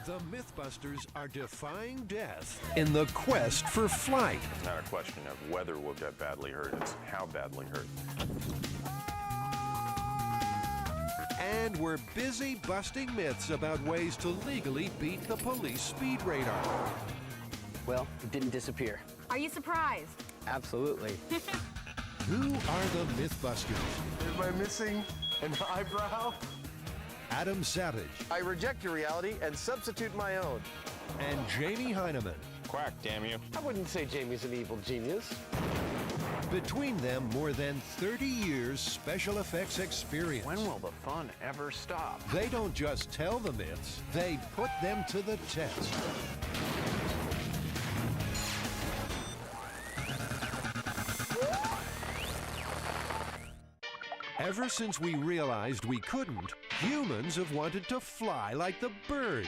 The Mythbusters are defying death in the quest for flight. It's not a question of whether we'll get badly hurt, it's how badly hurt. And we're busy busting myths about ways to legally beat the police speed radar. Well, it didn't disappear. Are you surprised? Absolutely. Who are the Mythbusters? Am I missing an eyebrow? Adam Savage I reject your reality and substitute my own. and Jamie Heineman. Quack, damn you. I wouldn't say Jamie's an evil genius. Between them, more than 30 years special effects experience. When will the fun ever stop? They don't just tell the myths, they put them to the test. Ever since we realized we couldn't, humans have wanted to fly like the birds.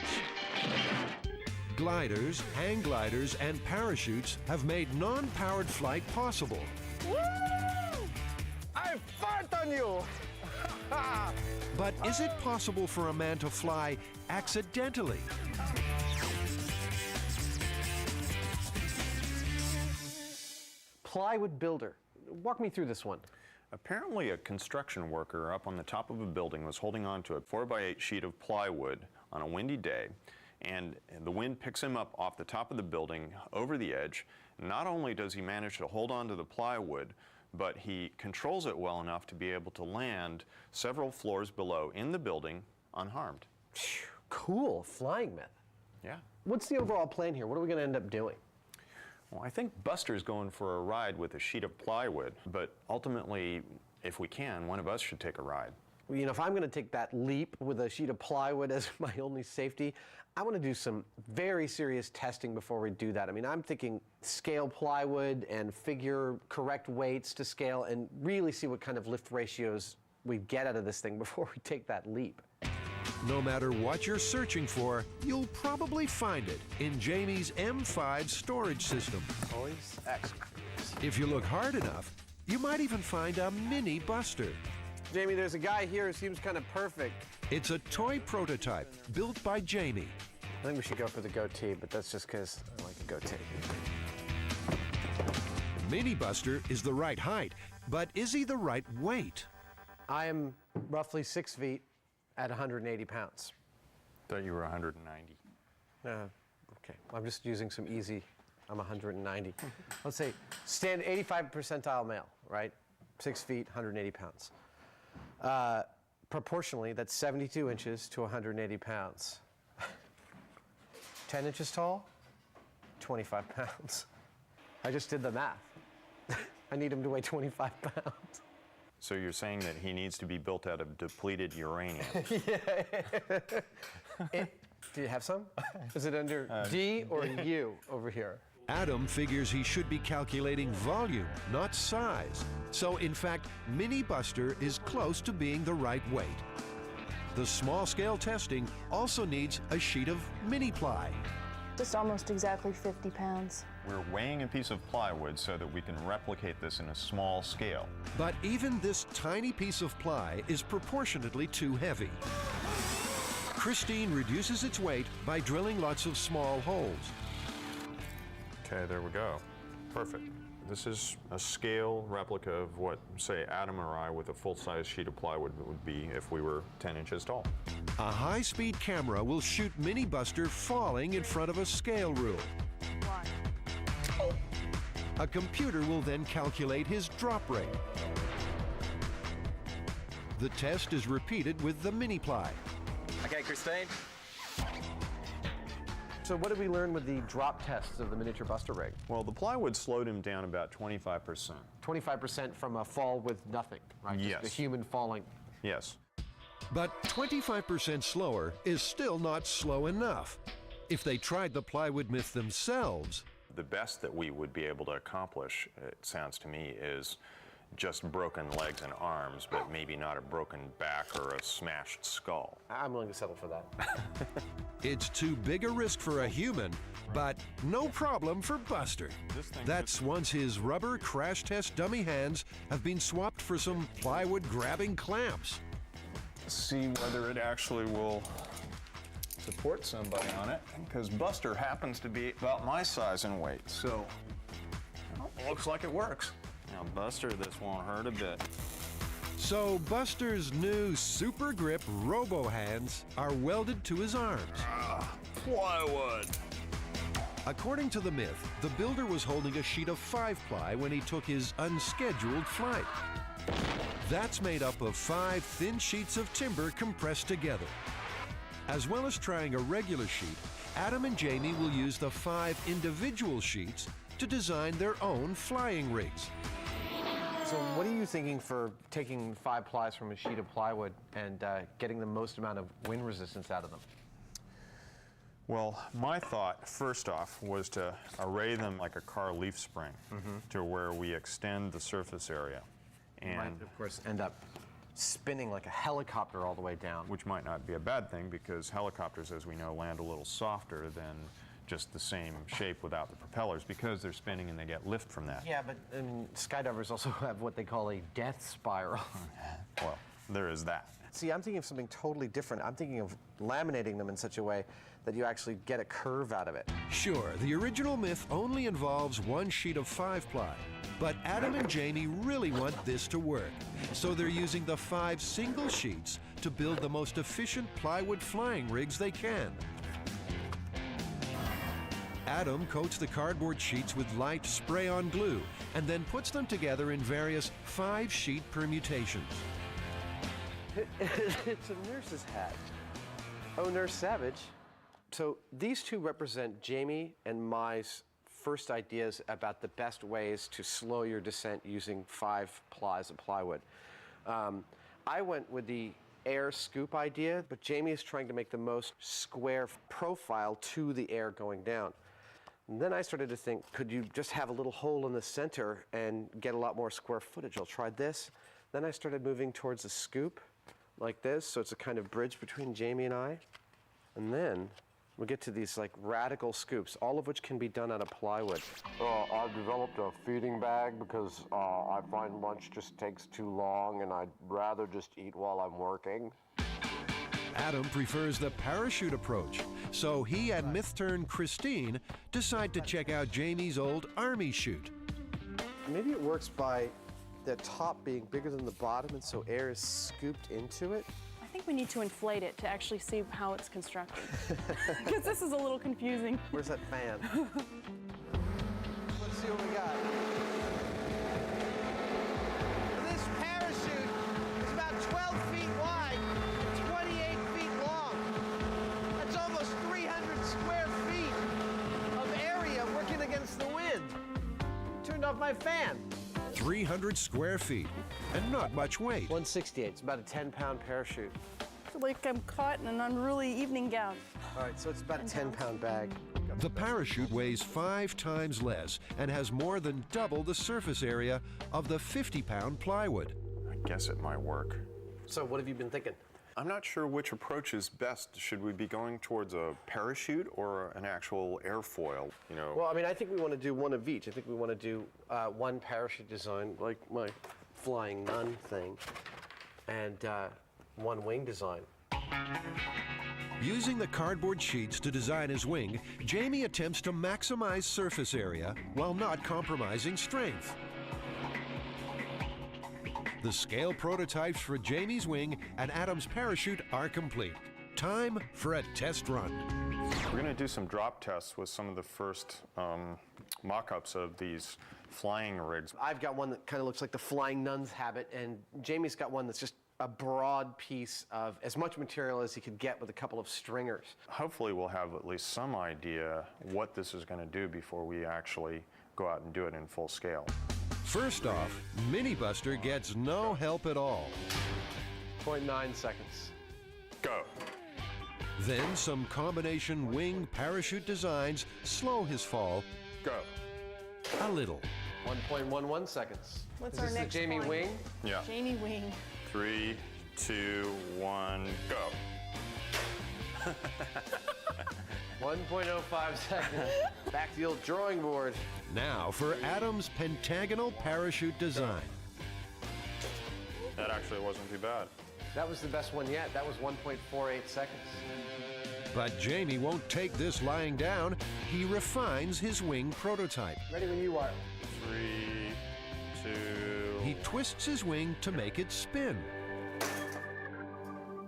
Gliders, hang gliders, and parachutes have made non-powered flight possible. Woo! I fart on you! But is it possible for a man to fly accidentally? Plywood builder. Walk me through this one. Apparently a construction worker up on the top of a building was holding on to a 4x8 sheet of plywood on a windy day, and the wind picks him up off the top of the building over the edge. Not only does he manage to hold on to the plywood, but he controls it well enough to be able to land several floors below in the building unharmed. Cool, flying myth. Yeah. What's the overall plan here? What are we going to end up doing? Well, I think Buster's going for a ride with a sheet of plywood, but ultimately, if we can, one of us should take a ride. Well, you know, if I'm going to take that leap with a sheet of plywood as my only safety, I want to do some very serious testing before we do that. I mean, I'm thinking scale plywood and figure correct weights to scale and really see what kind of lift ratios we get out of this thing before we take that leap. No matter what you're searching for, you'll probably find it in Jamie's M5 storage system. Toys X. If you look hard enough, you might even find a mini Buster. Jamie, there's a guy here who seems kind of perfect. It's a toy prototype built by Jamie. I think we should go for the goatee, but that's just because I like a goatee. Mini Buster is the right height, but is he the right weight? I am roughly 6 feet at 180 pounds. Thought you were 190. Okay, I'm just using some easy, I'm 190. Let's say, stand 85th percentile male, right? 6 feet, 180 pounds. Proportionally, that's 72 inches to 180 pounds. 10 inches tall, 25 pounds. I just did the math. I need him to weigh 25 pounds. So you're saying that he needs to be built out of depleted uranium? Do you have some? Is it under D or U over here? Adam figures he should be calculating volume, not size. So in fact, Mini Buster is close to being the right weight. The small-scale testing also needs a sheet of mini ply. Just almost exactly 50 pounds. We're weighing a piece of plywood so that we can replicate this in a small scale. But even this tiny piece of ply is proportionately too heavy. Christine reduces its weight by drilling lots of small holes. Okay, there we go. Perfect. This is a scale replica of what, say, Adam or I with a full-size sheet of plywood would be if we were 10 inches tall. A high-speed camera will shoot Mini Buster falling in front of a scale rule. A computer will then calculate his drop rate. The test is repeated with the mini ply. Okay, Christine. So what did we learn with the drop tests of the miniature Buster rig? Well, the plywood slowed him down about 25%. 25% from a fall with nothing, right? Yes. Just the human falling. Yes. But 25% slower is still not slow enough. If they tried the plywood myth themselves, The best that we would be able to accomplish, it sounds to me, is just broken legs and arms, but maybe not a broken back or a smashed skull. I'm willing to settle for that. it's too big a risk for a human, but no problem for Buster. That's once his rubber crash test dummy hands have been swapped for some plywood grabbing clamps. See whether it actually will support somebody on it, because Buster happens to be about my size and weight, so looks like it works. Now, Buster, this won't hurt a bit. So Buster's new Super Grip Robo Hands are welded to his arms. Plywood. According to the myth, the builder was holding a sheet of 5-ply when he took his unscheduled flight. That's made up of 5 thin sheets of timber compressed together. As well as trying a regular sheet, Adam and Jamie will use the 5 individual sheets to design their own flying rigs. So what are you thinking for taking 5 plies from a sheet of plywood and getting the most amount of wind resistance out of them? Well, my thought, first off, was to array them like a car leaf spring to where we extend the surface area. And might, of course, end up spinning like a helicopter all the way down. Which might not be a bad thing, because helicopters, as we know, land a little softer than just the same shape without the propellers, because they're spinning and they get lift from that. Yeah, but skydivers also have what they call a death spiral. Well, there is that. See, I'm thinking of something totally different. I'm thinking of laminating them in such a way that you actually get a curve out of it. Sure, the original myth only involves 1 sheet of 5-ply, but Adam and Jamie really want this to work. So they're using the 5 single sheets to build the most efficient plywood flying rigs they can. Adam coats the cardboard sheets with light spray-on glue and then puts them together in various 5-sheet permutations. It's a nurse's hat. Oh, Nurse Savage. So these two represent Jamie and my first ideas about the best ways to slow your descent using 5 plies of plywood. I went with the air scoop idea, but Jamie is trying to make the most square profile to the air going down. And then I started to think, could you just have a little hole in the center and get a lot more square footage? I'll try this. Then I started moving towards a scoop like this, so it's a kind of bridge between Jamie and I. And then we get to these like radical scoops, all of which can be done out of plywood. I've developed a feeding bag because I find lunch just takes too long and I'd rather just eat while I'm working. Adam prefers the parachute approach, so he and myth-turned Christine decide to check out Jamie's old army chute. Maybe it works by the top being bigger than the bottom, and so air is scooped into it. I think we need to inflate it to actually see how it's constructed. Because this is a little confusing. Where's that fan? Let's see what we got. This parachute is about 12 feet wide, 28 feet long. That's almost 300 square feet of area working against the wind. Turned off my fan. 300 square feet, and not much weight. 168, it's about a 10-pound parachute. I feel like I'm caught in an unruly evening gown. All right, so it's about a 10-pound bag. The parachute weighs 5 times less and has more than double the surface area of the 50-pound plywood. I guess it might work. So what have you been thinking? I'm not sure which approach is best. Should we be going towards a parachute or an actual airfoil? You know. Well, I mean, I think we want to do one of each. I think we want to do one parachute design, like my flying nun thing, and one wing design. Using the cardboard sheets to design his wing, Jamie attempts to maximize surface area while not compromising strength. The scale prototypes for Jamie's wing and Adam's parachute are complete. Time for a test run. We're going to do some drop tests with some of the first mock-ups of these flying rigs. I've got one that kind of looks like the flying nun's habit, and Jamie's got one that's just a broad piece of as much material as he could get with a couple of stringers. Hopefully we'll have at least some idea what this is going to do before we actually go out and do it in full scale. First off, Mini Buster gets no help at all. 0.9 seconds. Go. Then some combination wing parachute designs slow his fall Go. a little. 1.11 seconds. What's Is our this next the Jamie one? wing? Yeah. Jamie wing. 3, 2, 1, go. 1.05 seconds. Back to the old drawing board. Now for Adam's pentagonal parachute design. That actually wasn't too bad. That was the best one yet. That was 1.48 seconds. But Jamie won't take this lying down. He refines his wing prototype. Ready when you are. 3, 2. He twists his wing to make it spin.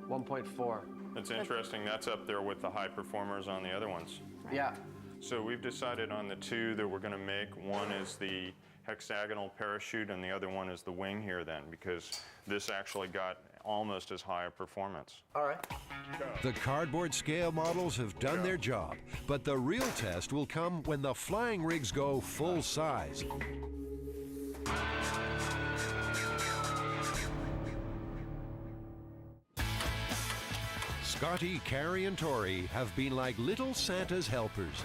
1.4. That's interesting. That's up there with the high performers on the other ones. Yeah. So we've decided on the two that we're going to make. One is the hexagonal parachute and the other one is the wing here then, because this actually got almost as high a performance. All right. The cardboard scale models have done their job, but the real test will come when the flying rigs go full size. Scotty, Carrie, and Tori have been like little Santa's helpers.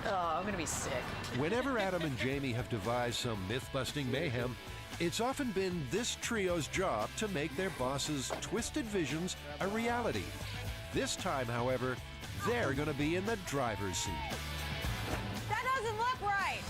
Oh, I'm gonna be sick. Whenever Adam and Jamie have devised some myth-busting mayhem, it's often been this trio's job to make their boss's twisted visions a reality. This time, however, they're going to be in the driver's seat. That doesn't look right.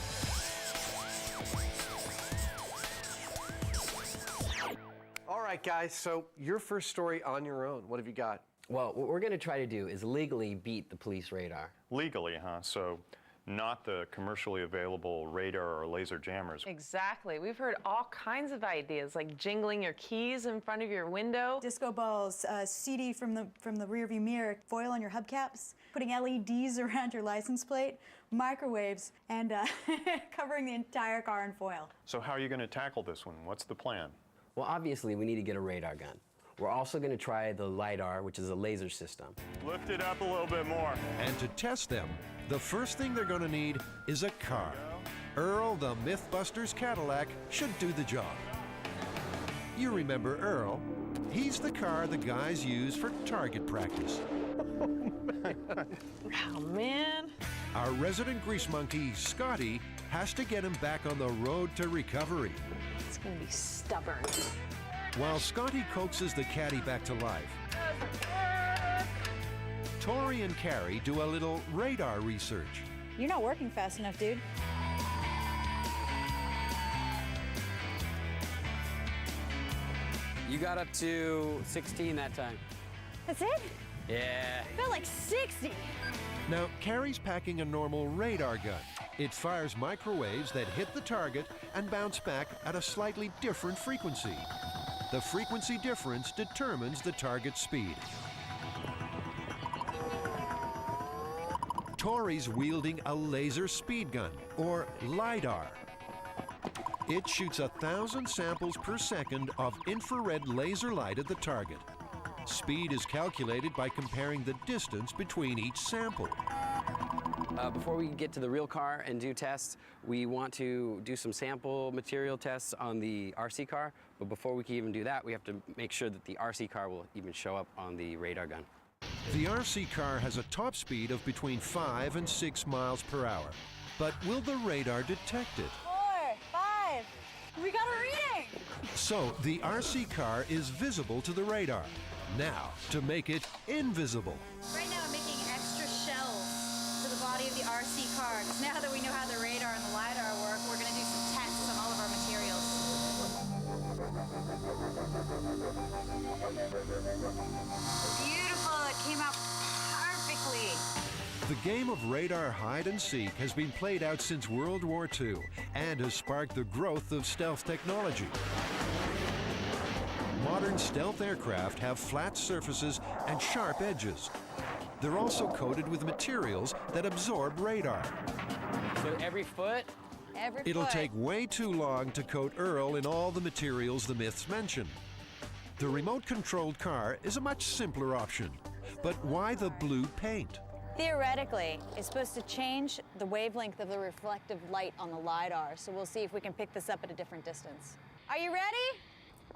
All right, guys, so your first story on your own. What have you got? Well, what we're going to try to do is legally beat the police radar. Legally, huh? So not the commercially available radar or laser jammers. Exactly. We've heard all kinds of ideas, like jingling your keys in front of your window. Disco balls, CD from the rearview mirror, foil on your hubcaps, putting LEDs around your license plate, microwaves, and covering the entire car in foil. So how are you going to tackle this one? What's the plan? Well, obviously, we need to get a radar gun. We're also going to try the LiDAR, which is a laser system. Lift it up a little bit more. And to test them, the first thing they're going to need is a car. Earl, the Mythbusters Cadillac, should do the job. You remember Earl. He's the car the guys use for target practice. Oh, man. Our resident grease monkey, Scotty, has to get him back on the road to recovery. It's gonna be stubborn. While Scotty coaxes the caddy back to life, Tori and Carrie do a little radar research. You're not working fast enough, dude. You got up to 16 that time. That's it? Yeah. Felt like 60. Now, Carrie's packing a normal radar gun. It fires microwaves that hit the target and bounce back at a slightly different frequency. The frequency difference determines the target speed. Tori's wielding a laser speed gun, or LiDAR. It shoots 1,000 samples per second of infrared laser light at the target. Speed is calculated by comparing the distance between each sample. Before we get to the real car and do tests, we want to do some sample material tests on the RC car. But before we can even do that, we have to make sure that the RC car will even show up on the radar gun. The RC car has a top speed of between 5 and 6 miles per hour. But will the radar detect it? 4, 5. We got a reading. So the RC car is visible to the radar. Now, to make it invisible. Right now I'm making extra shells for the body of the RC car. 'Cause now that we know how the radar and the LiDAR work, we're going to do some tests on all of our materials. Beautiful. It came out perfectly. The game of radar hide and seek has been played out since World War II and has sparked the growth of stealth technology. Modern stealth aircraft have flat surfaces and sharp edges. They're also coated with materials that absorb radar. So every foot? Every It'll foot. take way too long to coat Earl in all the materials the myths mention. The remote-controlled car is a much simpler option. But why the blue paint? Theoretically, it's supposed to change the wavelength of the reflective light on the LiDAR, so we'll see if we can pick this up at a different distance. Are you ready?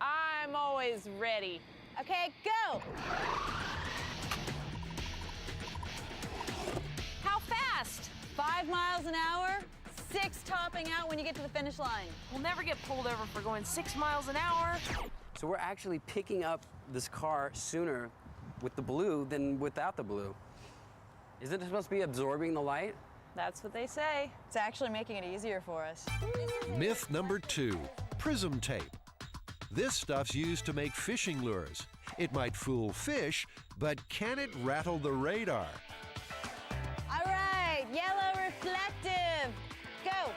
I'm always ready. Okay, go! How fast? 5 miles an hour, 6 topping out when you get to the finish line. We'll never get pulled over for going 6 miles an hour. So we're actually picking up this car sooner with the blue than without the blue. Isn't it supposed to be absorbing the light? That's what they say. It's actually making it easier for us. Myth number 2, prism tape. This stuff's used to make fishing lures. It might fool fish, but can it rattle the radar? All right, yellow reflective. Go.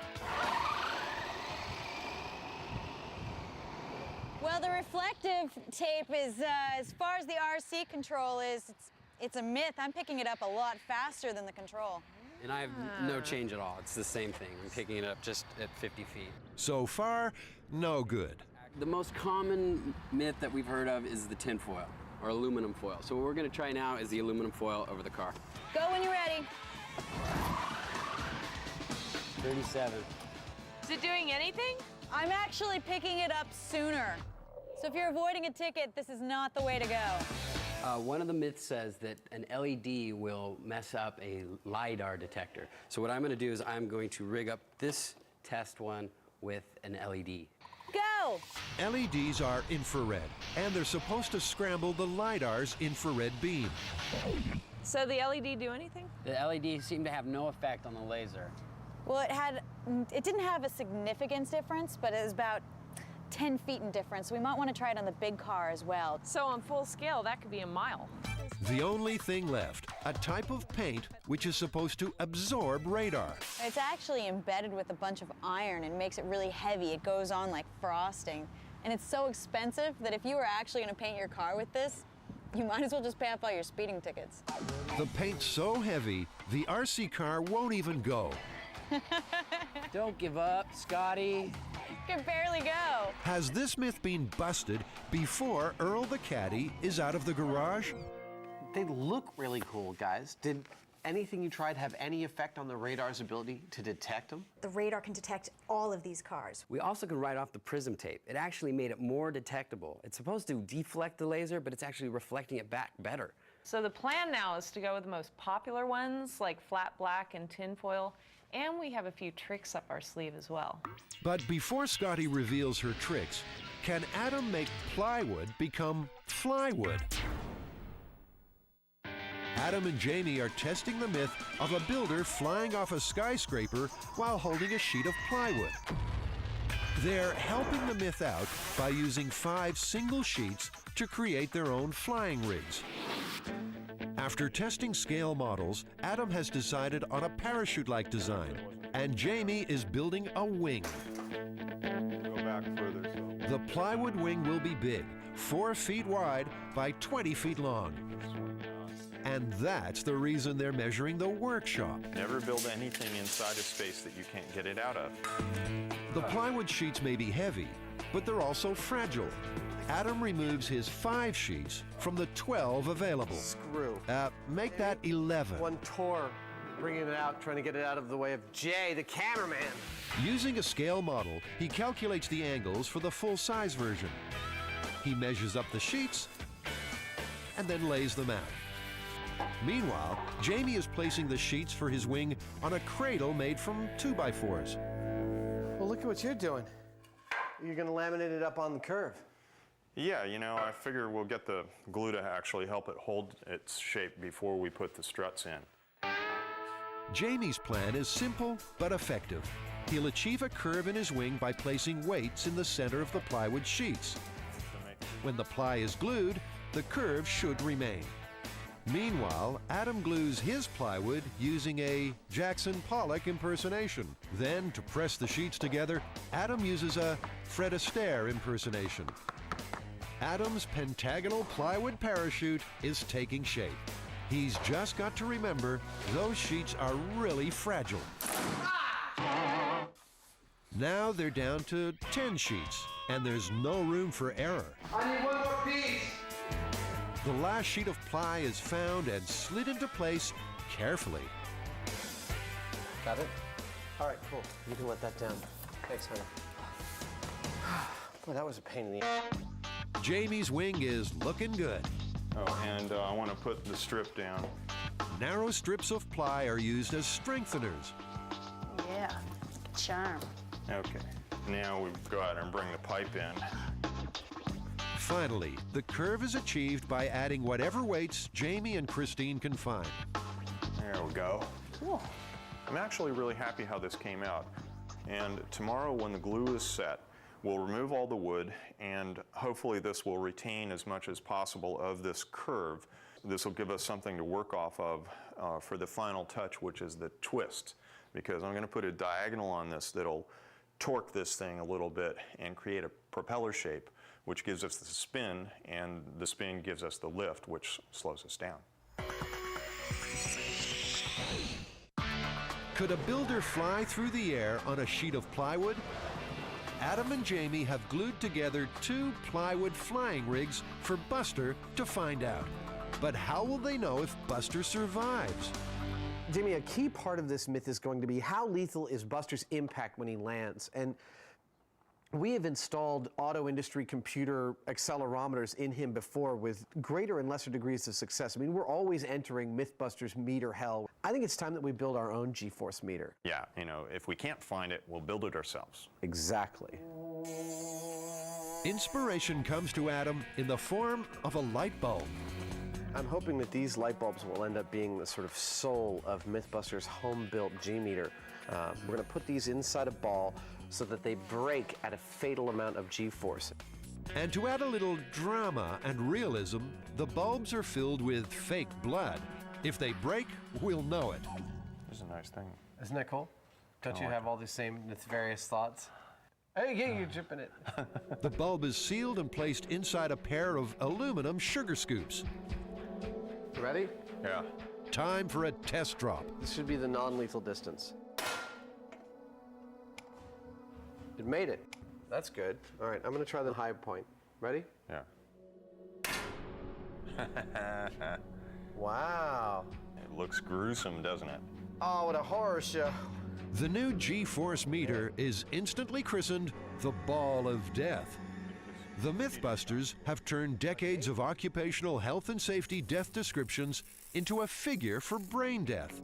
Well, the reflective tape is, as far as the RC control is, it's a myth. I'm picking it up a lot faster than the control. And I have no change at all. It's the same thing. I'm picking it up just at 50 feet. So far, no good. The most common myth that we've heard of is the tin foil or aluminum foil. So what we're going to try now is the aluminum foil over the car. Go when you're ready. 37. Is it doing anything? I'm actually picking it up sooner. So if you're avoiding a ticket, this is not the way to go. One of the myths says that an LED will mess up a LiDAR detector. So what I'm going to do is I'm going to rig up this test one with an LED. Go! LEDs are infrared, and they're supposed to scramble the LiDAR's infrared beam. So the LED do anything? The LED seemed to have no effect on the laser. Well, it didn't have a significance difference, but it was about 10 feet in difference. We might want to try it on the big car as well. So on full scale, that could be a mile. The only thing left, a type of paint which is supposed to absorb radar. It's actually embedded with a bunch of iron and makes it really heavy. It goes on like frosting. And it's so expensive that if you were actually going to paint your car with this, you might as well just pay off all your speeding tickets. The paint's so heavy, the RC car won't even go. Don't give up, Scotty. You can barely go. Has this myth been busted before Earl the Caddy is out of the garage? They look really cool, guys. Did anything you tried have any effect on the radar's ability to detect them? The radar can detect all of these cars. We also could write off the prism tape. It actually made it more detectable. It's supposed to deflect the laser, but it's actually reflecting it back better. So the plan now is to go with the most popular ones like flat black and tinfoil, and we have a few tricks up our sleeve as well. But before Scotty reveals her tricks, can Adam make plywood become flywood? Adam and Jamie are testing the myth of a builder flying off a skyscraper while holding a sheet of plywood. They're helping the myth out by using 5 single sheets to create their own flying rigs. After testing scale models, Adam has decided on a parachute-like design, and Jamie is building a wing. Go back further. So. The plywood wing will be big, 4 feet wide by 20 feet long. And that's the reason they're measuring the workshop. Never build anything inside a space that you can't get it out of. The plywood sheets may be heavy, but they're also fragile. Adam removes his 5 sheets from the 12 available. Screw. Make that 11. One tore, bringing it out, trying to get it out of the way of Jay, the cameraman. Using a scale model, he calculates the angles for the full-size version. He measures up the sheets and then lays them out. Meanwhile, Jamie is placing the sheets for his wing on a cradle made from 2x4s. Well, look at what you're doing. You're going to laminate it up on the curve. Yeah, you know, I figure we'll get the glue to actually help it hold its shape before we put the struts in. Jamie's plan is simple but effective. He'll achieve a curve in his wing by placing weights in the center of the plywood sheets. When the ply is glued, the curve should remain. Meanwhile, Adam glues his plywood using a Jackson Pollock impersonation. Then, to press the sheets together, Adam uses a Fred Astaire impersonation. Adam's pentagonal plywood parachute is taking shape. He's just got to remember those sheets are really fragile. Now they're down to 10 sheets, and there's no room for error. I need one more piece. The last sheet of ply is found and slid into place carefully. Got it? All right, cool. You can let that down. Thanks, honey. Boy, that was a pain in the ass. Jamie's wing is looking good. Oh, and I want to put the strip down. Narrow strips of ply are used as strengtheners. Yeah, charm. Okay, now we go out and bring the pipe in. Finally, the curve is achieved by adding whatever weights Jamie and Christine can find. There we go. Cool. I'm actually really happy how this came out. And tomorrow when the glue is set, We'll remove all the wood, and hopefully this will retain as much as possible of this curve. This will give us something to work off of for the final touch, which is the twist, because I'm going to put a diagonal on this that'll torque this thing a little bit and create a propeller shape, which gives us the spin, and the spin gives us the lift, which slows us down. Could a builder fly through the air on a sheet of plywood? Adam and Jamie have glued together 2 plywood flying rigs for Buster to find out. But how will they know if Buster survives? Jamie, a key part of this myth is going to be how lethal is Buster's impact when he lands. And we have installed auto industry computer accelerometers in him before with greater and lesser degrees of success. I mean, we're always entering Mythbusters meter hell. I think it's time that we build our own G-force meter. Yeah, you know, if we can't find it, we'll build it ourselves. Exactly. Inspiration comes to Adam in the form of a light bulb. I'm hoping that these light bulbs will end up being the sort of soul of Mythbusters' home-built G-meter. We're going to put these inside a ball so that they break at a fatal amount of G-force. And to add a little drama and realism, the bulbs are filled with fake blood. If they break, we'll know it. This is a nice thing. Isn't that cool? Don't you have all the same nefarious thoughts? Hey, yeah, you're dripping it. The bulb is sealed and placed inside a pair of aluminum sugar scoops. Ready? Yeah. Time for a test drop. This should be the non-lethal distance. It made it. That's good. All right, I'm going to try the high point. Ready? Yeah. Wow. It looks gruesome, doesn't it? Oh, what a horror show. The new G-force meter is instantly christened the Ball of Death. The Mythbusters have turned decades of occupational health and safety death descriptions into a figure for brain death.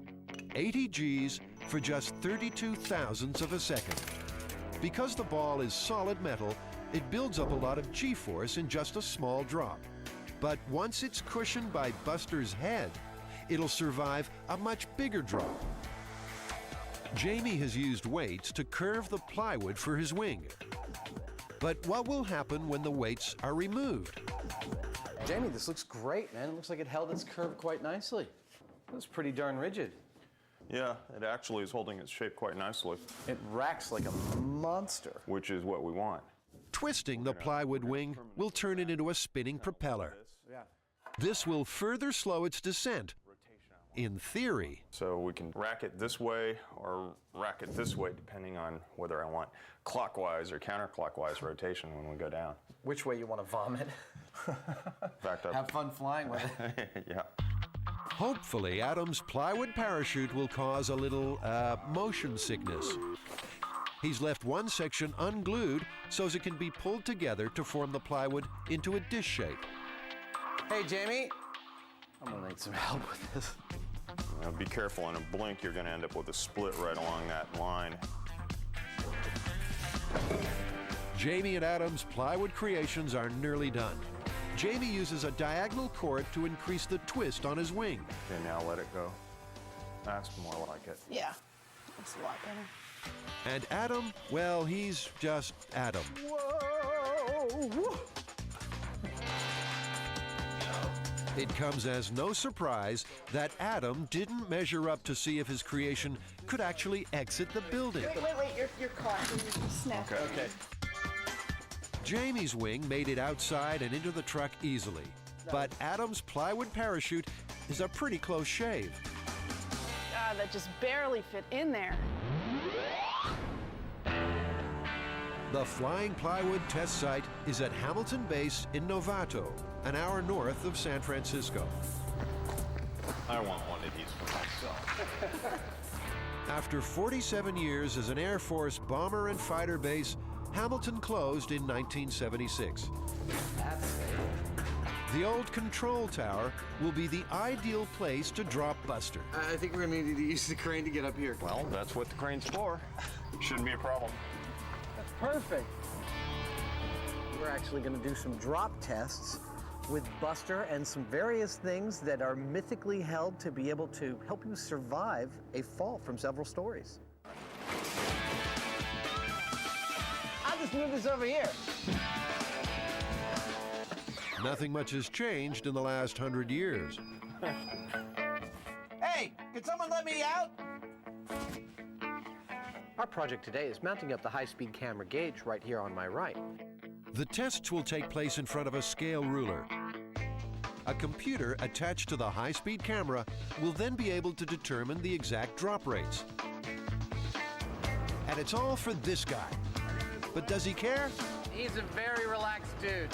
80 Gs for just 32 thousandths of a second. Because the ball is solid metal, it builds up a lot of G-force in just a small drop. But once it's cushioned by Buster's head, it'll survive a much bigger drop. Jamie has used weights to curve the plywood for his wing. But what will happen when the weights are removed? Jamie, this looks great, man. It looks like it held its curve quite nicely. It was pretty darn rigid. Yeah, it actually is holding its shape quite nicely. It racks like a monster. Which is what we want. Twisting the plywood wing will turn it into a spinning propeller. Yeah. This will further slow its descent, in theory. So we can rack it this way or rack it this way, depending on whether I want clockwise or counterclockwise rotation when we go down. Which way you want to vomit? In fact, Have fun flying with it. yeah. Hopefully, Adam's plywood parachute will cause a little motion sickness. He's left one section unglued so as it can be pulled together to form the plywood into a dish shape. Hey, Jamie. I'm gonna need some help with this. Now be careful, in a blink you're gonna end up with a split right along that line. Jamie and Adam's plywood creations are nearly done. Jamie uses a diagonal cord to increase the twist on his wing. Okay, now let it go. That's more like it. Yeah, that's a lot better. And Adam, well, he's just Adam. Whoa! It comes as no surprise that Adam didn't measure up to see if his creation could actually exit the building. Wait, you're caught. You snapped. Okay. Jamie's wing made it outside and into the truck easily. But Adam's plywood parachute is a pretty close shave. God, that just barely fit in there. The Flying Plywood test site is at Hamilton Base in Novato, an hour north of San Francisco. I want one of these for myself. After 47 years as an Air Force bomber and fighter base, Hamilton closed in 1976. The old control tower will be the ideal place to drop Buster. I think we're gonna need to use the crane to get up here. Well, that's what the crane's for. Shouldn't be a problem. That's perfect. We're actually going to do some drop tests with Buster and some various things that are mythically held to be able to help you survive a fall from several stories. Let's move this over here. Nothing much has changed in the last 100 years. Hey, can someone let me out? Our project today is mounting up the high-speed camera gauge right here on my right. The tests will take place in front of a scale ruler. A computer attached to the high-speed camera will then be able to determine the exact drop rates. And it's all for this guy. But does he care? He's a very relaxed dude.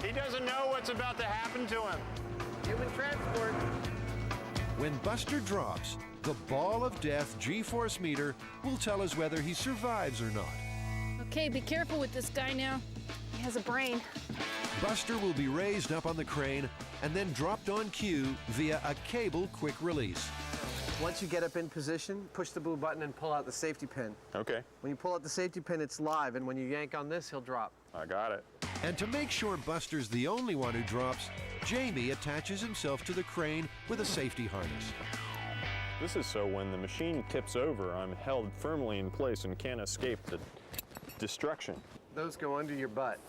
He doesn't know what's about to happen to him. Human transport. When Buster drops, the ball of death G-force meter will tell us whether he survives or not. Okay, be careful with this guy now. He has a brain. Buster will be raised up on the crane and then dropped on cue via a cable quick release. Once you get up in position, push the blue button and pull out the safety pin. Okay, When you pull out the safety pin, it's live, and when you yank on this, he'll drop. I got it. And to make sure Buster's the only one who drops, Jamie attaches himself to the crane with a safety harness. This is so when the machine tips over, I'm held firmly in place and can't escape the destruction. Those go under your butt.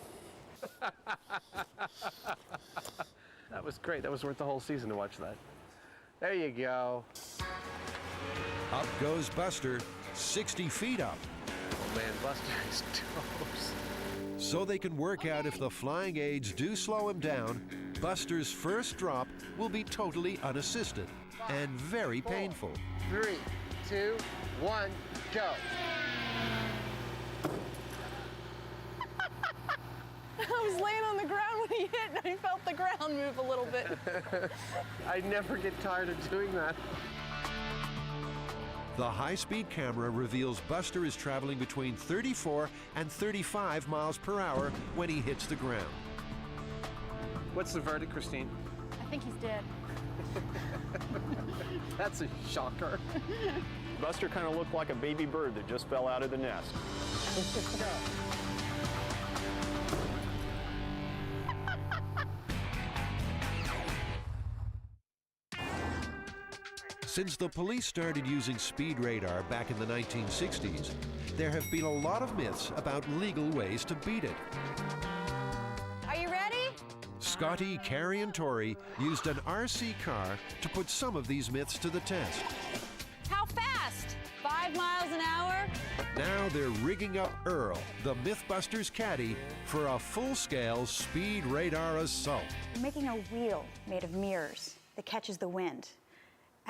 That was great. That was worth the whole season to watch that. There you go. Up goes Buster, 60 feet up. Oh man, Buster is toast. So they can work out if the flying aids do slow him down, Buster's first drop will be totally unassisted and very painful. 3, 2, 1, go. I was laying on the ground when he hit, and I felt the ground move a little bit. I never get tired of doing that. The high-speed camera reveals Buster is traveling between 34 and 35 miles per hour when he hits the ground. What's the verdict, Christine? I think he's dead. That's a shocker. Buster kind of looked like a baby bird that just fell out of the nest. Since the police started using speed radar back in the 1960s, there have been a lot of myths about legal ways to beat it. Are you ready? Scotty, Carrie, and Tori used an RC car to put some of these myths to the test. How fast? 5 miles an hour? Now they're rigging up Earl, the Mythbusters caddy, for a full-scale speed radar assault. We're making a wheel made of mirrors that catches the wind.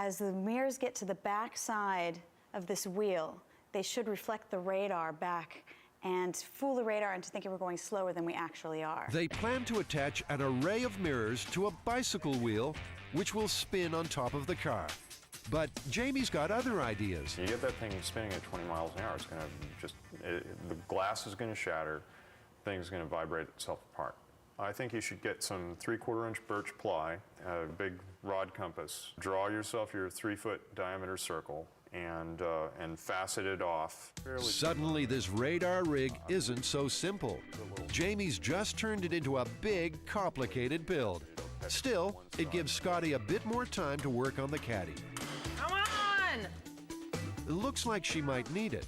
As the mirrors get to the back side of this wheel, they should reflect the radar back and fool the radar into thinking we're going slower than we actually are. They plan to attach an array of mirrors to a bicycle wheel, which will spin on top of the car. But Jamie's got other ideas. You get that thing spinning at 20 miles an hour, it's going to just, the glass is going to shatter, the thing's going to vibrate itself apart. I think you should get some 3/4-inch birch ply, a big rod compass. Draw yourself your 3-foot diameter circle and facet it off. Suddenly, this radar rig isn't so simple. Jamie's just turned it into a big, complicated build. Still, it gives Scotty a bit more time to work on the caddy. Come on! It looks like she might need it.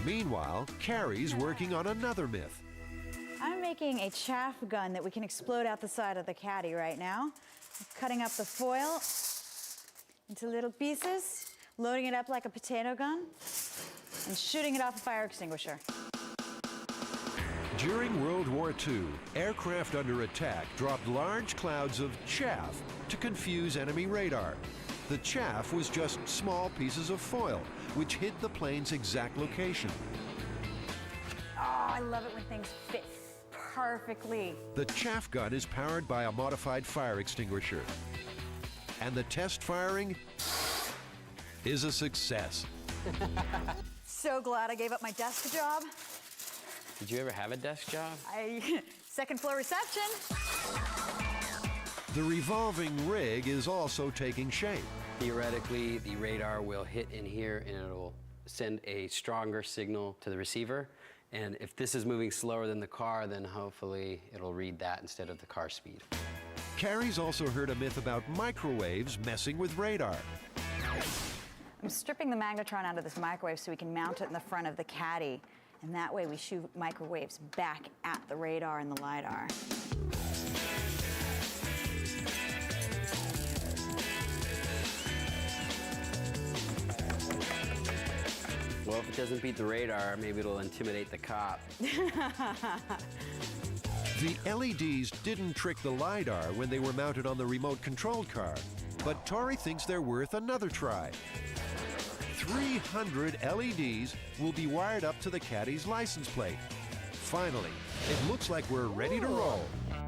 Meanwhile, Carrie's working on another myth. I'm making a chaff gun that we can explode out the side of the caddy right now. I'm cutting up the foil into little pieces, loading it up like a potato gun, and shooting it off a fire extinguisher. During World War II, aircraft under attack dropped large clouds of chaff to confuse enemy radar. The chaff was just small pieces of foil, which hid the plane's exact location. Oh, I love it when things fit perfectly. The chaff gun is powered by a modified fire extinguisher. And the test firing is a success. So glad I gave up my desk job. Did you ever have a desk job? Second floor reception. The revolving rig is also taking shape. Theoretically, the radar will hit in here and it'll send a stronger signal to the receiver. And if this is moving slower than the car, then hopefully it'll read that instead of the car speed. Carrie's also heard a myth about microwaves messing with radar. I'm stripping the magnetron out of this microwave so we can mount it in the front of the caddy. And that way we shoot microwaves back at the radar and the LiDAR. Well, if it doesn't beat the radar, maybe it'll intimidate the cop. The LEDs didn't trick the LiDAR when they were mounted on the remote-controlled car, but Tori thinks they're worth another try. 300 LEDs will be wired up to the caddy's license plate. Finally, it looks like we're ready to roll.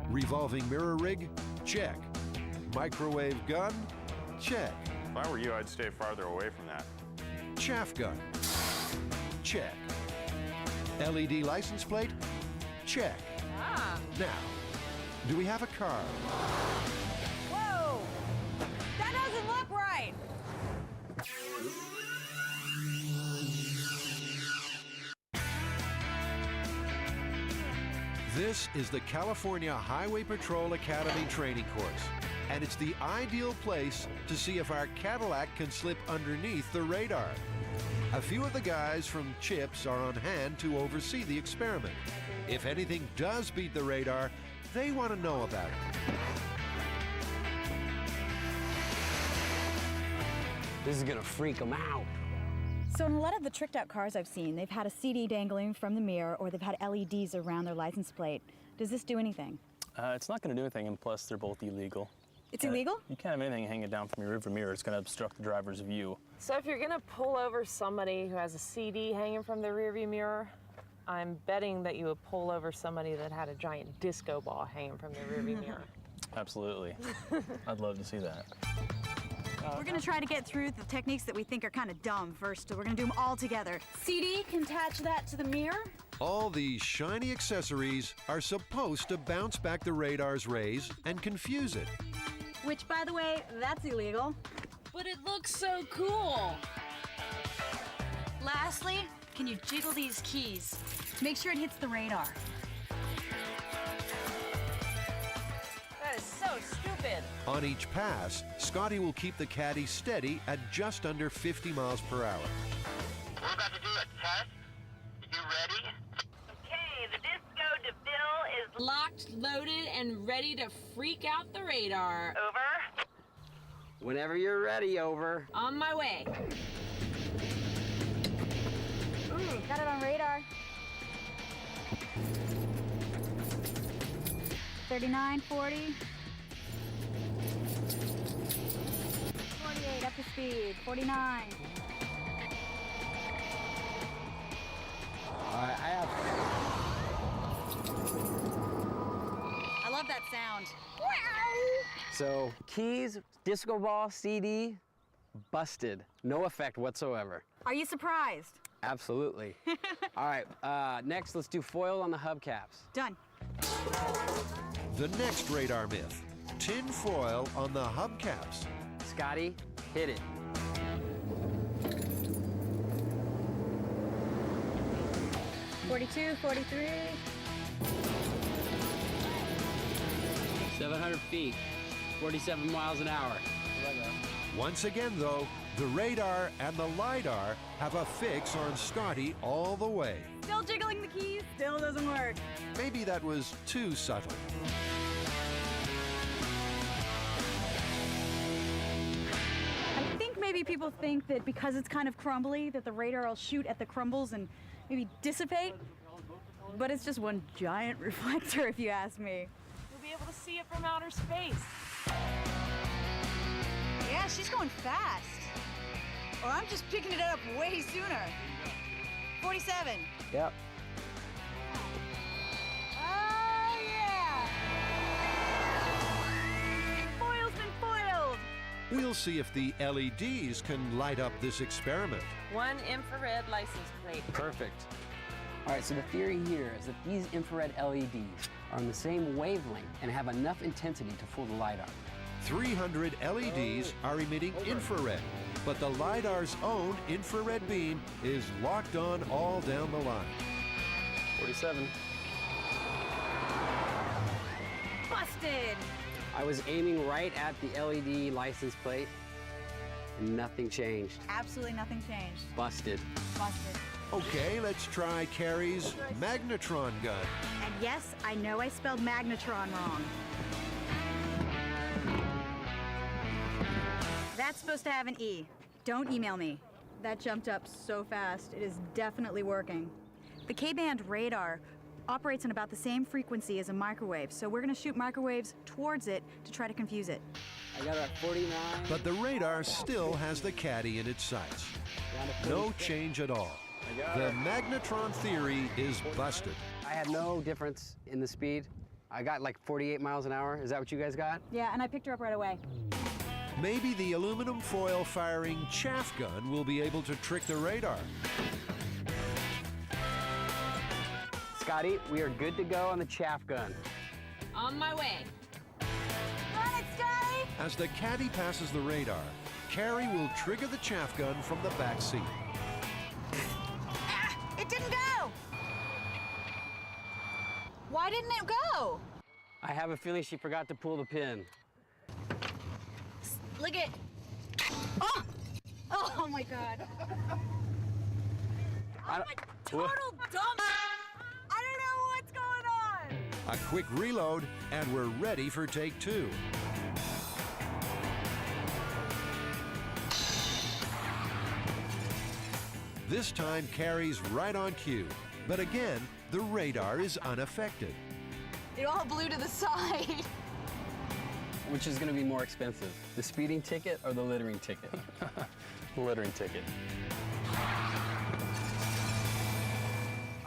Revolving mirror rig? Check. Microwave gun? Check. If I were you, I'd stay farther away from that. Chaff gun? Check. LED license plate? Check. Now, do we have a car? Whoa! That doesn't look right! This is the California Highway Patrol Academy training course, and it's the ideal place to see if our Cadillac can slip underneath the radar. A few of the guys from CHIPS are on hand to oversee the experiment. If anything does beat the radar, they want to know about it. This is gonna freak them out. So in a lot of the tricked out cars I've seen, they've had a CD dangling from the mirror or they've had LEDs around their license plate. Does this do anything? It's not going to do anything, and plus they're both illegal. It's illegal? You can't have anything hanging down from your rearview mirror. It's going to obstruct the driver's view. So if you're gonna pull over somebody who has a CD hanging from their rearview mirror, I'm betting that you would pull over somebody that had a giant disco ball hanging from their rearview mirror. Absolutely. I'd love to see that. We're gonna try to get through the techniques that we think are kind of dumb first. We're gonna do them all together. CD, can attach that to the mirror. All these shiny accessories are supposed to bounce back the radar's rays and confuse it. Which, by the way, that's illegal. But it looks so cool. Lastly, can you jiggle these keys? Make sure it hits the radar. That is so stupid. On each pass, Scotty will keep the caddy steady at just under 50 miles per hour. We're about to do a test. You ready? Okay, the Disco DeVille is Locked, loaded, and ready to freak out the radar. over. Whenever you're ready, over. On my way. Ooh, got it on radar. 39, 40. 48, up to speed. 49. I love that sound. So, keys, disco ball, CD, busted. No effect whatsoever. Are you surprised? Absolutely. All right, next let's do foil on the hubcaps. Done. The next radar myth, tin foil on the hubcaps. Scotty, hit it. $42, $43. 700 feet, 47 miles an hour. Once again, though, the radar and the LiDAR have a fix on Scotty all the way. Still jiggling the keys, still doesn't work. Maybe that was too subtle. I think maybe people think that because it's kind of crumbly, that the radar will shoot at the crumbles and maybe dissipate. But it's just one giant reflector, if you ask me. You'll be able to see it from outer space. Yeah, she's going fast. Or I'm just picking it up way sooner. 47. Yep. Oh, yeah! Foil's been foiled! We'll see if the LEDs can light up this experiment. One infrared license plate. Perfect. All right, so the theory here is that these infrared LEDs are on the same wavelength and have enough intensity to fool the LiDAR. 300 LEDs are emitting infrared, but the LiDAR's own infrared beam is locked on all down the line. 47. Busted! I was aiming right at the LED license plate, and nothing changed. Absolutely nothing changed. Busted. Busted. Okay, let's try Carrie's magnetron gun. And yes, I know I spelled magnetron wrong. That's supposed to have an E. Don't email me. That jumped up so fast. It is definitely working. The K-band radar operates on about the same frequency as a microwave, so we're going to shoot microwaves towards it to try to confuse it. I got it at 49. But the radar still has the caddy in its sights. No change at all. The magnetron theory is busted. I had no difference in the speed. I got like 48 miles an hour. Is that what you guys got? Yeah, and I picked her up right away. Maybe the aluminum foil firing chaff gun will be able to trick the radar. Scotty, we are good to go on the chaff gun. On my way. Run it, Scotty! As the caddy passes the radar, Carrie will trigger the chaff gun from the back seat. It didn't go! Why didn't it go? I have a feeling she forgot to pull the pin. Look at... Oh! Oh my God. Total dump! I don't know what's going on! A quick reload, and we're ready for take two. This time, Carrie's right on cue. But again, the radar is unaffected. It all blew to the side. Which is going to be more expensive, the speeding ticket or the littering ticket? The littering ticket.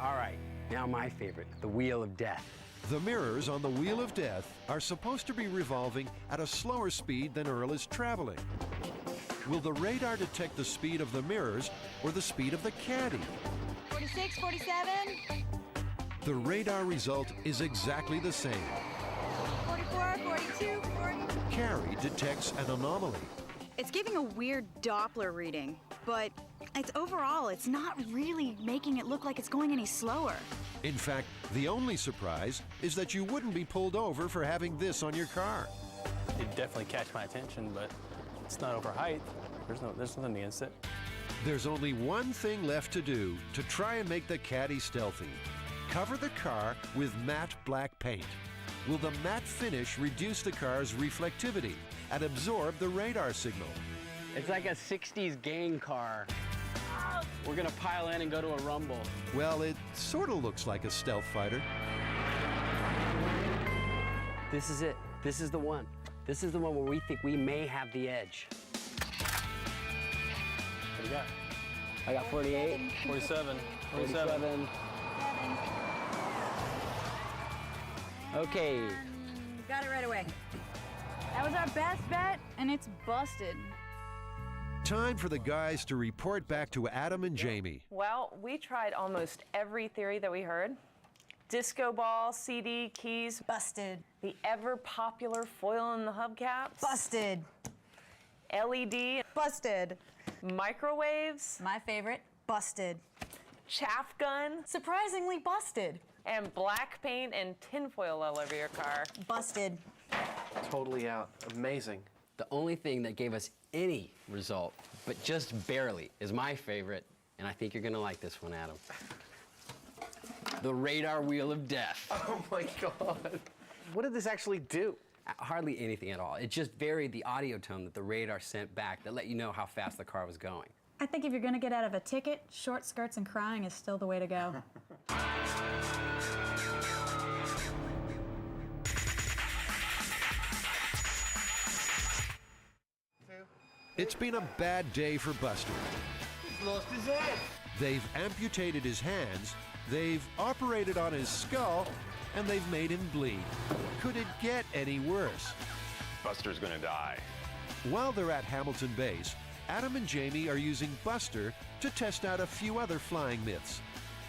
All right, now my favorite, the Wheel of Death. The mirrors on the Wheel of Death are supposed to be revolving at a slower speed than Earl is traveling. Will the radar detect the speed of the mirrors or the speed of the caddy? 46, 47. The radar result is exactly the same. 44, 42, 40. Carrie detects an anomaly. It's giving a weird Doppler reading, but it's not really making it look like it's going any slower. In fact, the only surprise is that you wouldn't be pulled over for having this on your car. It definitely catch my attention, but it's not over height. There's nothing against it. There's only one thing left to do to try and make the caddy stealthy. Cover the car with matte black paint. Will the matte finish reduce the car's reflectivity and absorb the radar signal? It's like a 60s gang car. We're gonna pile in and go to a rumble. Well, it sort of looks like a stealth fighter. This is it. This is the one. This is the one where we think we may have the edge. What do you got? I got 48. 47. 47. Okay. Got it right away. That was our best bet, and it's busted. Time for the guys to report back to Adam and Jamie. Well, we tried almost every theory that we heard. Disco ball, CD, keys. Busted. The ever popular foil in the hubcaps. Busted. LED. Busted. Microwaves. My favorite, busted. Chaff gun. Surprisingly busted. And black paint and tinfoil all over your car. Busted. Totally out. Amazing. The only thing that gave us any result, but just barely, is my favorite, and I think you're gonna like this one, Adam. The radar Wheel of Death. Oh my God. What did this actually do? Hardly anything at all. It just varied the audio tone that the radar sent back that let you know how fast the car was going. I think if you're gonna get out of a ticket, short skirts and crying is still the way to go. It's been a bad day for Buster. He's lost his head. They've amputated his hands, they've operated on his skull, and they've made him bleed. Could it get any worse? Buster's gonna die. While they're at Hamilton Base, Adam and Jamie are using Buster to test out a few other flying myths,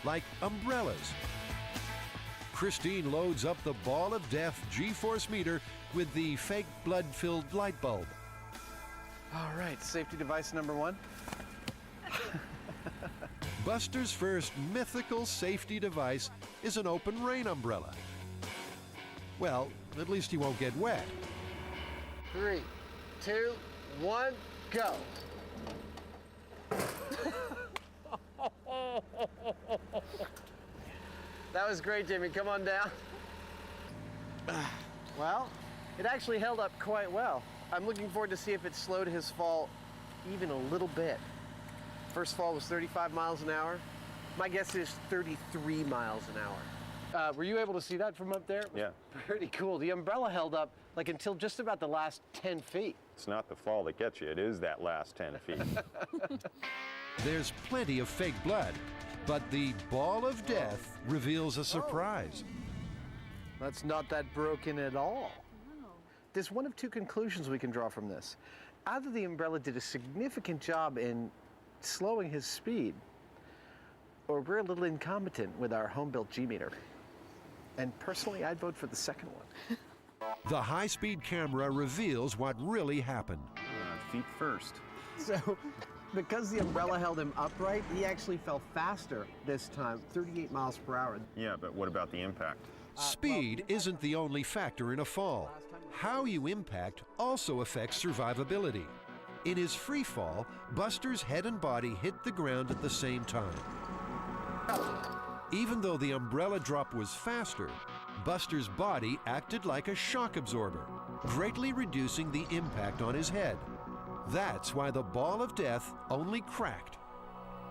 like umbrellas. Christine loads up the Ball of Death G-force meter with the fake blood-filled light bulb. All right, safety device number one. Buster's first mythical safety device is an open rain umbrella. Well, at least he won't get wet. 3, 2, 1, go. That was great, Jamie. Come on down. Well, it actually held up quite well. I'm looking forward to see if it slowed his fall even a little bit. First fall was 35 miles an hour. My guess is 33 miles an hour. Were you able to see that from up there? Yeah. Pretty cool. The umbrella held up like until just about the last 10 feet. It's not the fall that gets you, it is that last 10 feet. There's plenty of fake blood, but the ball of death reveals a surprise. That's not that broken at all. There's one of two conclusions we can draw from this. Either the umbrella did a significant job in slowing his speed, or we're a little incompetent with our home-built G-meter. And personally, I'd vote for the second one. The high-speed camera reveals what really happened. Feet first. So, because the umbrella held him upright, he actually fell faster this time, 38 miles per hour. Yeah, but what about the impact? Speed isn't the only factor in a fall. How you impact also affects survivability. In his free fall, Buster's head and body hit the ground at the same time. Even though the umbrella drop was faster, Buster's body acted like a shock absorber, greatly reducing the impact on his head. That's why the ball of death only cracked.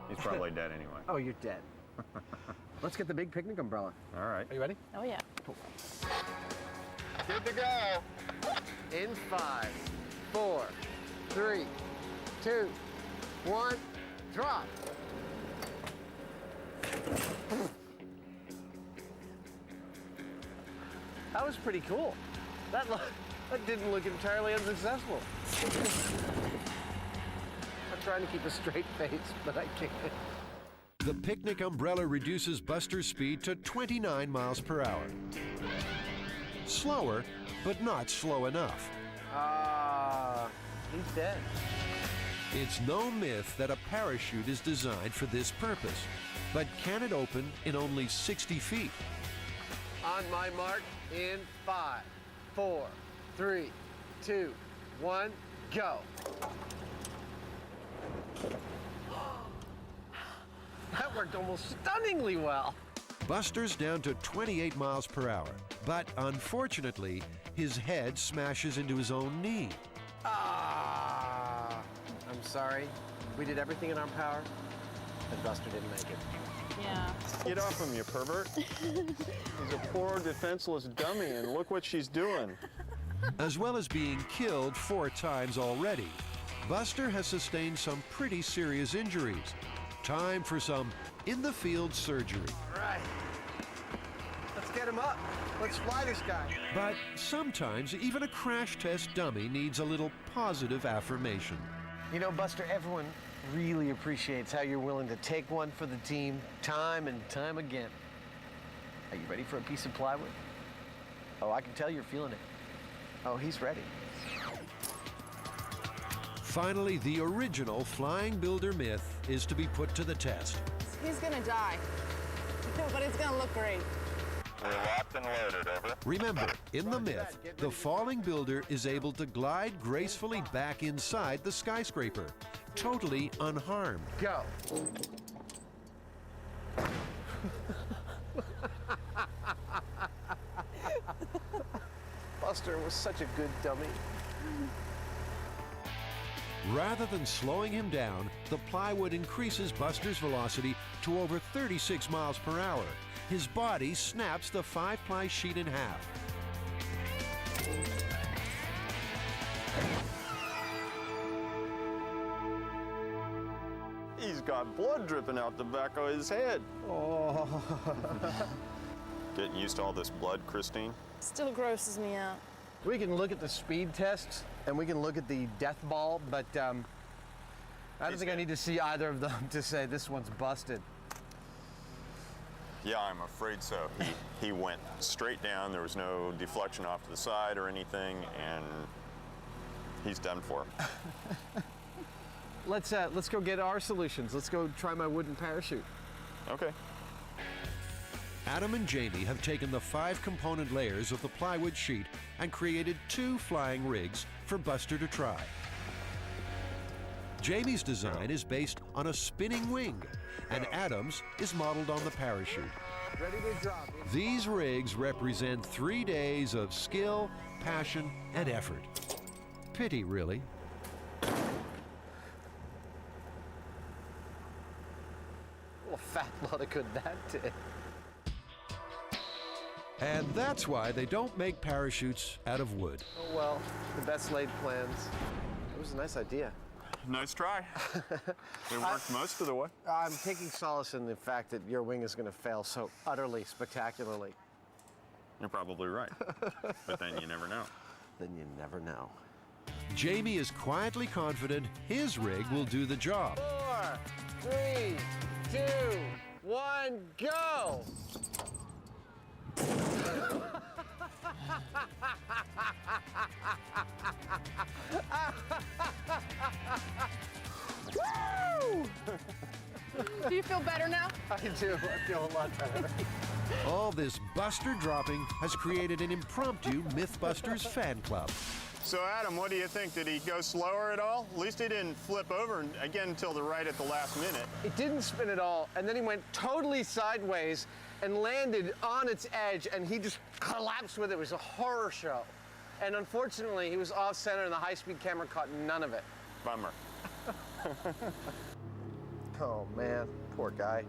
He's probably dead anyway. Oh, you're dead. Let's get the big picnic umbrella. All right. Are you ready? Oh, yeah. Good to go. In 5, 4, 3, 2, 1, drop. That was pretty cool. That didn't look entirely unsuccessful. I'm trying to keep a straight face, but I can't. The picnic umbrella reduces Buster's speed to 29 miles per hour. Slower, but not slow enough. He's dead. It's no myth that a parachute is designed for this purpose, but can it open in only 60 feet? On my mark, in 5, 4, 3, 2, 1, go. That worked almost stunningly well. Buster's down to 28 miles per hour, but unfortunately, his head smashes into his own knee. I'm sorry. We did everything in our power, and Buster didn't make it. Yeah. Get off him, you pervert. He's a poor, defenseless dummy, and look what she's doing. As well as being killed 4 times already, Buster has sustained some pretty serious injuries. Time for some in-the-field surgery. All right. Let's get him up. Let's fly this guy. But sometimes even a crash test dummy needs a little positive affirmation. You know, Buster, everyone really appreciates how you're willing to take one for the team time and time again. Are you ready for a piece of plywood? Oh, I can tell you're feeling it. Oh, he's ready. Finally, the original flying builder myth is to be put to the test. He's gonna die, but it's gonna look great. We're locked and loaded, over. Remember, in the myth, the falling builder is able to glide gracefully back inside the skyscraper, totally unharmed. Go. Buster was such a good dummy. Rather than slowing him down, the plywood increases Buster's velocity to over 36 miles per hour. His body snaps the 5-ply sheet in half. He's got blood dripping out the back of his head. Oh. Getting used to all this blood, Christine? Still grosses me out. We can look at the speed tests and we can look at the death ball, but I don't think I need to see either of them to say this one's busted. Yeah, I'm afraid so. He went straight down. There was no deflection off to the side or anything, and he's done for. Let's go get our solutions. Let's go try my wooden parachute. Okay. Adam and Jamie have taken the 5-component layers of the plywood sheet and created 2 flying rigs for Buster to try. Jamie's design is based on a spinning wing, and Adam's is modeled on the parachute. Ready to drop. These rigs represent 3 days of skill, passion, and effort. Pity, really. Well, fat lot of good that did. And that's why they don't make parachutes out of wood. Oh well, the best laid plans. It was a nice idea. Nice try. It worked most of the way. I'm taking solace in the fact that your wing is going to fail so utterly spectacularly. You're probably right. But then you never know. Then you never know. Jamie is quietly confident his rig will do the job. 4, 3, 2, 1, go! Woo! Do you feel better now? I do. I feel a lot better. All this Buster dropping has created an impromptu Mythbusters fan club. So Adam, what do you think? Did he go slower at all? At least he didn't flip over again until the right at the last minute. It didn't spin at all, and then he went totally sideways and landed on its edge, and he just collapsed with it. It was a horror show. And unfortunately, he was off center, and the high-speed camera caught none of it. Bummer. Oh, man. Poor guy.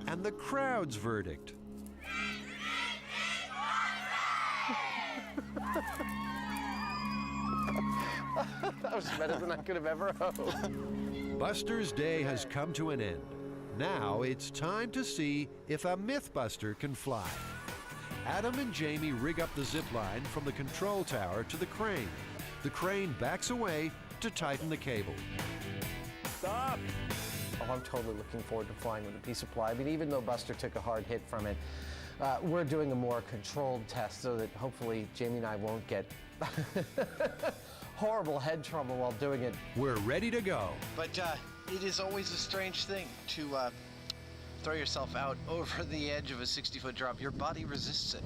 And the crowd's verdict. That was better than I could have ever hoped. Buster's day has come to an end. Now it's time to see if a Mythbuster can fly. Adam and Jamie rig up the zip line from the control tower to the crane. The crane backs away to tighten the cable. Stop! Oh, I'm totally looking forward to flying with a piece of ply. I mean, even though Buster took a hard hit from it, we're doing a more controlled test so that hopefully Jamie and I won't get horrible head trouble while doing it. We're ready to go. But it is always a strange thing to throw yourself out over the edge of a 60-foot drop. Your body resists it.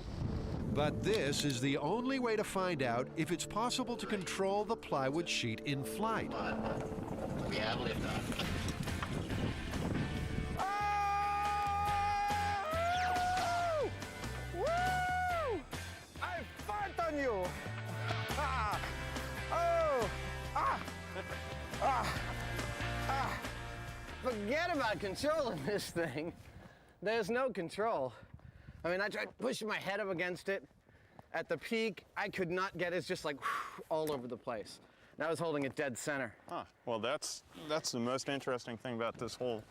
But this is the only way to find out if it's possible to control the plywood sheet in flight. We have liftoff. Woo! I fart on you! Ah! Oh! Ah! Ah! Ah! Forget about controlling this thing. There's no control. I mean, I tried pushing my head up against it. At the peak, I could not get it. It's just like all over the place. And I was holding it dead center. Huh. Well, that's the most interesting thing about this whole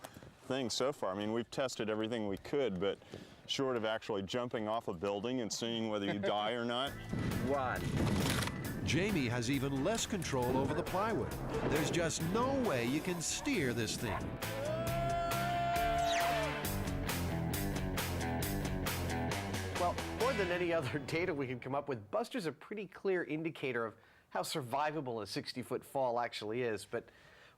thing so far. I mean, we've tested everything we could, but short of actually jumping off a building and seeing whether you die or not. What? Jamie has even less control over the plywood. There's just no way you can steer this thing. Well, more than any other data we can come up with, Buster's a pretty clear indicator of how survivable a 60-foot fall actually is. But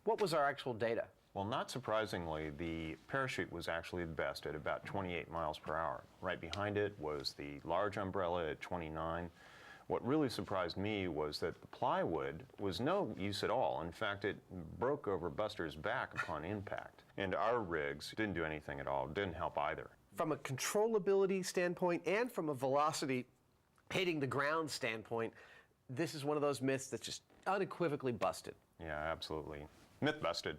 what was our actual data? Well, not surprisingly, the parachute was actually the best at about 28 miles per hour. Right behind it was the large umbrella at 29. What really surprised me was that the plywood was no use at all. In fact, it broke over Buster's back upon impact. And our rigs didn't do anything at all, didn't help either. From a controllability standpoint and from a velocity hitting the ground standpoint, this is one of those myths that's just unequivocally busted. Yeah, absolutely. Myth busted.